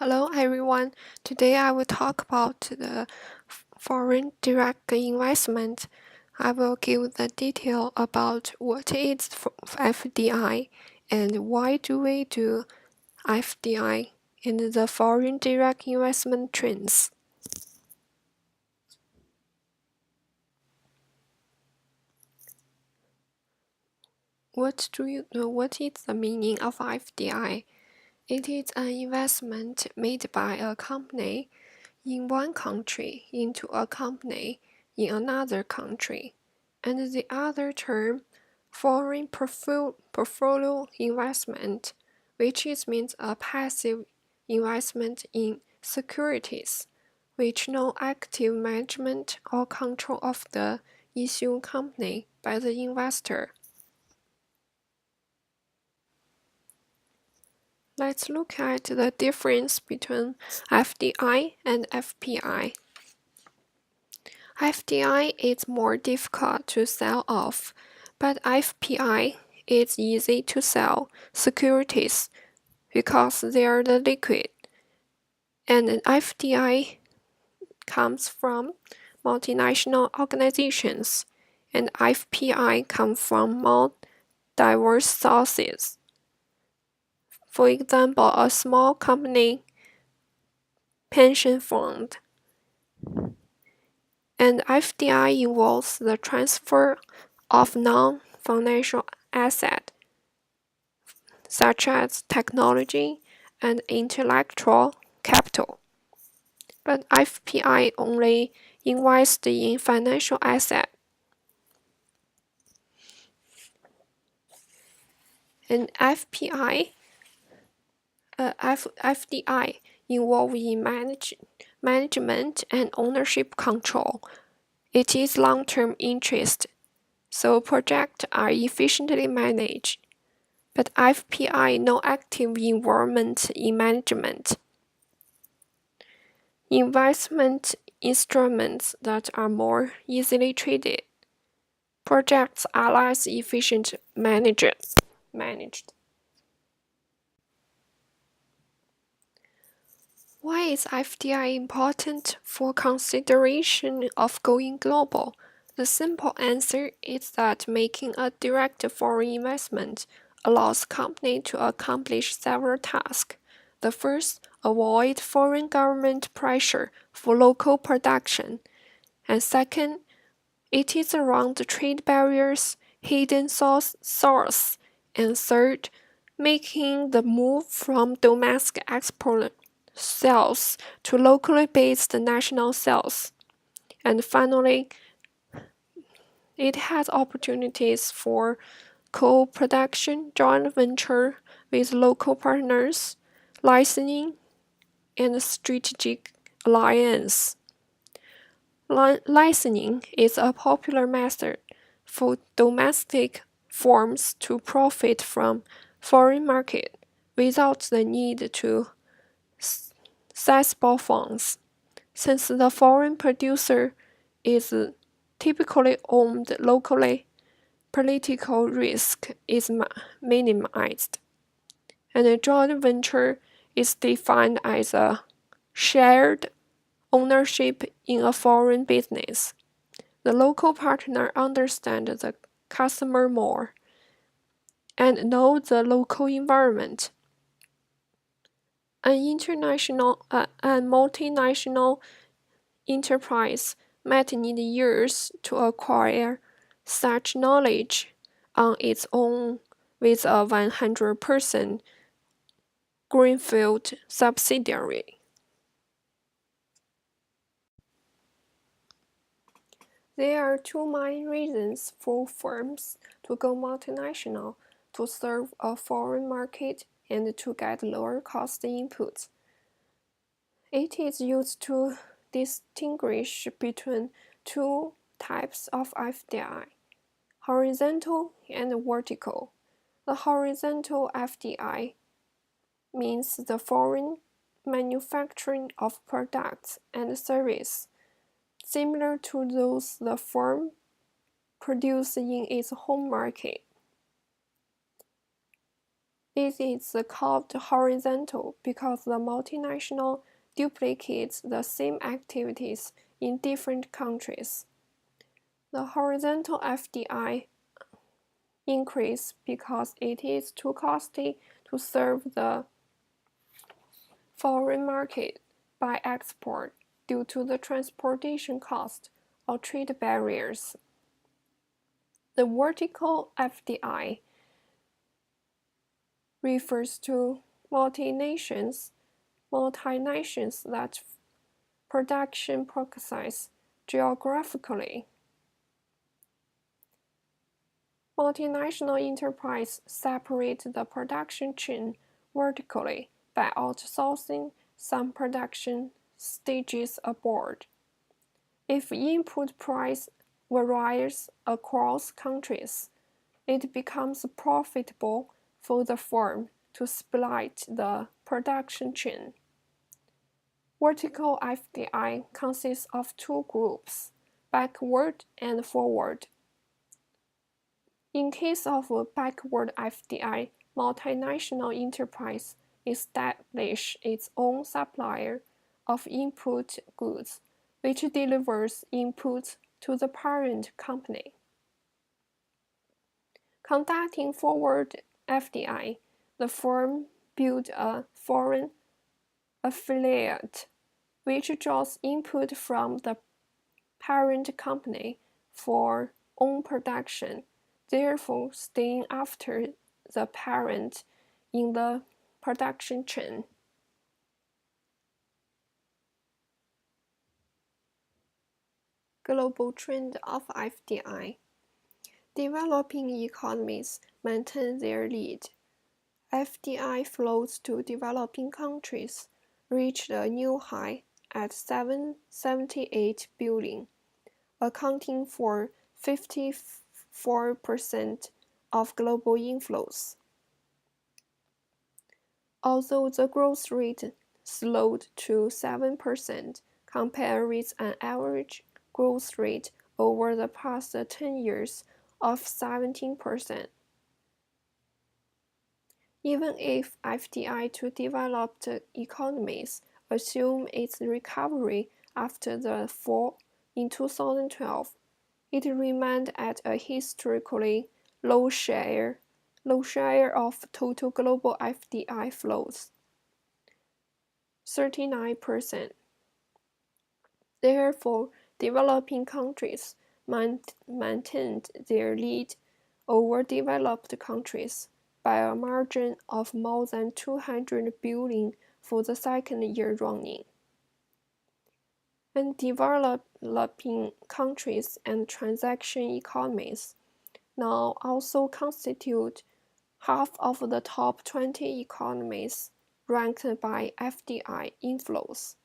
Hello everyone. Today I will talk about the foreign direct investment. I will give the detail about what is FDI and why do we do FDI and the foreign direct investment trends. What do you know? What is the meaning of FDI? It is an investment made by a company in one country into a company in another country, and the other term, foreign portfolio investment, which means a passive investment in securities, which no active management or control of the issuing company by the investor. Let's look at the difference between FDI and FPI. FDI is more difficult to sell off, but FPI is easy to sell securities because they are the liquid. And an FDI comes from multinational organizations, and FPI come from more diverse sources. For example, a small company, pension fund, and FDI involves the transfer of non-financial assets such as technology and intellectual capital. But FPI only invests in financial assets. And FDI involved in management and ownership control. It is long-term interest, so projects are efficiently managed. But FPI no active involvement in management. Investment instruments that are more easily traded. Projects are less efficient managed. Why is FDI important for consideration of going global? The simple answer is that making a direct foreign investment allows companies to accomplish several tasks. The first, avoid foreign government pressure for local production. And second, it is around trade barriers, hidden source. And third, making the move from domestic export sales to locally based national sales. And finally, it has opportunities for co-production, joint venture with local partners, licensing, and strategic alliance. Licensing is a popular method for domestic firms to profit from foreign market without the need to sizable funds. Since the foreign producer is typically owned locally, political risk is minimized, and a joint venture is defined as a shared ownership in a foreign business. The local partner understands the customer more and knows the local environment. An international and multinational enterprise might need years to acquire such knowledge on its own with a 100% greenfield subsidiary. There are two main reasons for firms to go multinational: to serve a foreign market and to get lower cost inputs. It is used to distinguish between two types of FDI: horizontal and vertical. The horizontal FDI means the foreign manufacturing of products and services similar to those the firm produces in its home market. It is called horizontal because the multinational duplicates the same activities in different countries. The horizontal FDI increase because it is too costly to serve the foreign market by export due to the transportation cost or trade barriers. The vertical FDI refers to multinations that production process geographically. Multinational enterprises separate the production chain vertically by outsourcing some production stages abroad. If input price varies across countries, it becomes profitable for the firm to split the production chain. Vertical FDI consists of two groups, backward and forward. In case of a backward FDI, multinational enterprise establish its own supplier of input goods, which delivers inputs to the parent company. Conducting forward FDI, the firm builds a foreign affiliate which draws input from the parent company for own production, therefore staying after the parent in the production chain. Global trend of FDI. Developing economies maintain their lead. FDI flows to developing countries reached a new high at 778 billion, accounting for 54% of global inflows. Although the growth rate slowed to 7% compared with an average growth rate over the past 10 years of 17%. Even if FDI to developed economies assume its recovery after the fall in 2012, it remained at a historically low share of total global FDI flows, 39%. Therefore, developing countries maintained their lead over developed countries by a margin of more than 200 billion for the second year running. And developing countries and transaction economies now also constitute half of the top 20 economies ranked by FDI inflows.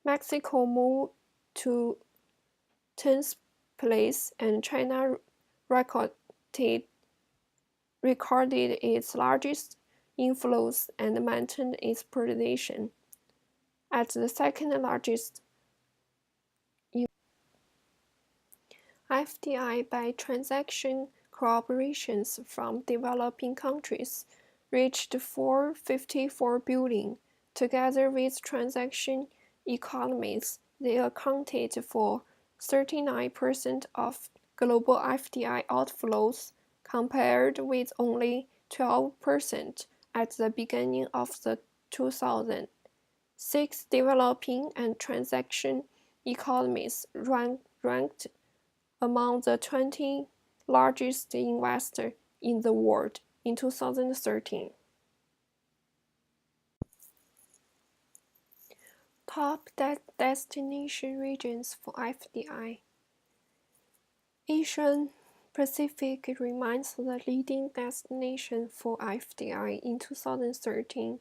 Mexico moved to 10th place and China recorded its largest inflows and maintained its position at the second largest. FDI by transaction cooperations from developing countries reached 454 billion. Together with transaction economies, they accounted for 39% of global FDI outflows, compared with only 12% at the beginning of the 2000s. 6 developing and transaction economies ranked among the 20 largest investors in the world in 2013. Top destination regions for FDI. Asian Pacific remains the leading destination for FDI in 2013,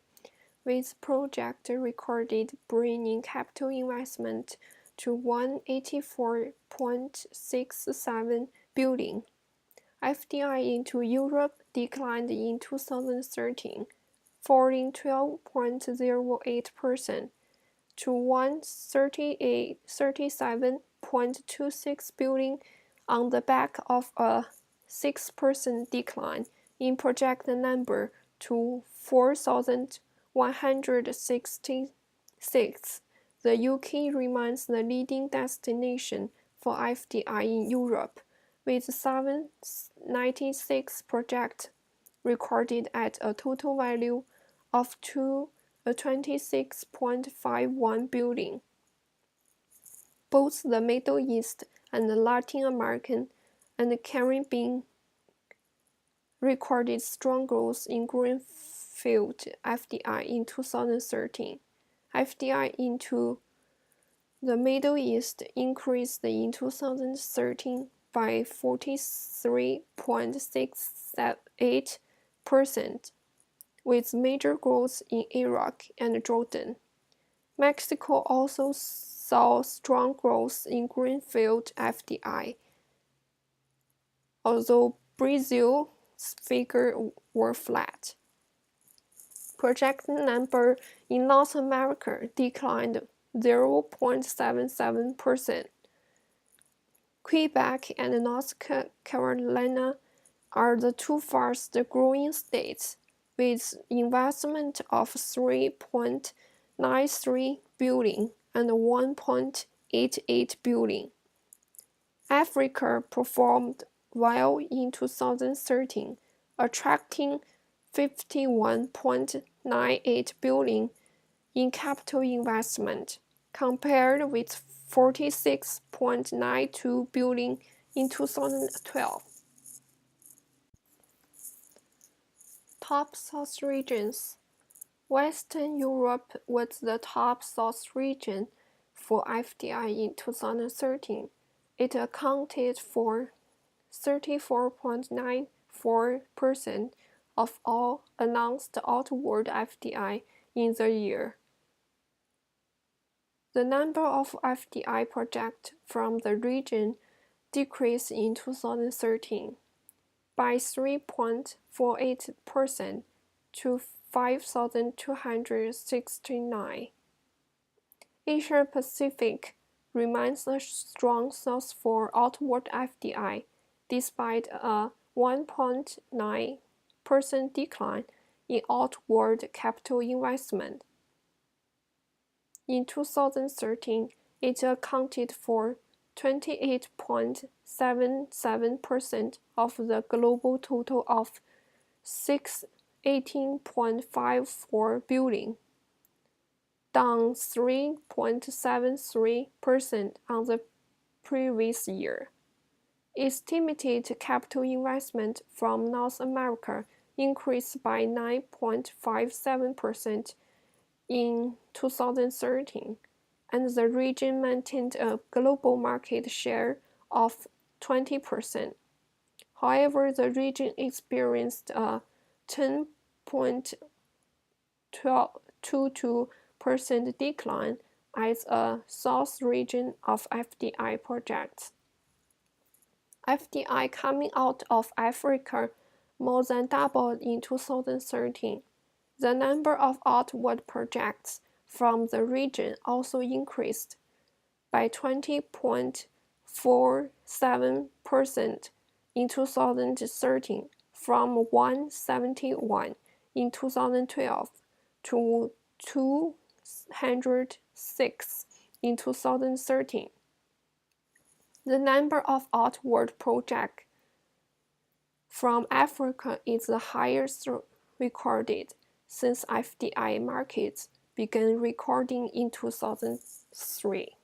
with project recorded bringing capital investment to 184.67 billion. FDI into Europe declined in 2013, falling 12.08% to 137.26 billion on the back of a 6% decline in project number to 4,166. The UK remains the leading destination for FDI in Europe, with 796 projects recorded at a total value of 26.51 billion. Both the Middle East and Latin American and Caribbean recorded strong growth in greenfield FDI in 2013. FDI into the Middle East increased in 2013 by 43.68%, with major growth in Iraq and Jordan. Mexico also saw strong growth in greenfield FDI, although Brazil's figures were flat. Project number in North America declined 0.77%. Quebec and North Carolina are the two fastest growing states, with investment of 3.93 billion and 1.88 billion. Africa performed well in 2013, attracting 51.98 billion in capital investment, compared with 46.92 billion in 2012. Top source regions. Western Europe was the top source region for FDI in 2013. It accounted for 34.94% of all announced outward FDI in the year. The number of FDI projects from the region decreased in 2013 by 3.48% to 5,269. Asia Pacific remains a strong source for outward FDI, despite a 1.9% decline in outward capital investment. In 2013, it accounted for 28.77% of the global total of 618.54 billion, down 3.73% on the previous year. Estimated capital investment from North America increased by 9.57% in 2013, and the region maintained a global market share of 20%. However, the region experienced a 10.22% decline as a source region of FDI projects. FDI coming out of Africa more than doubled in 2013. The number of outward projects from the region also increased by 20.47% in 2013, from 171 in 2012 to 206 in 2013. The number of outward projects from Africa is the highest recorded since FDI markets began recording in 2003.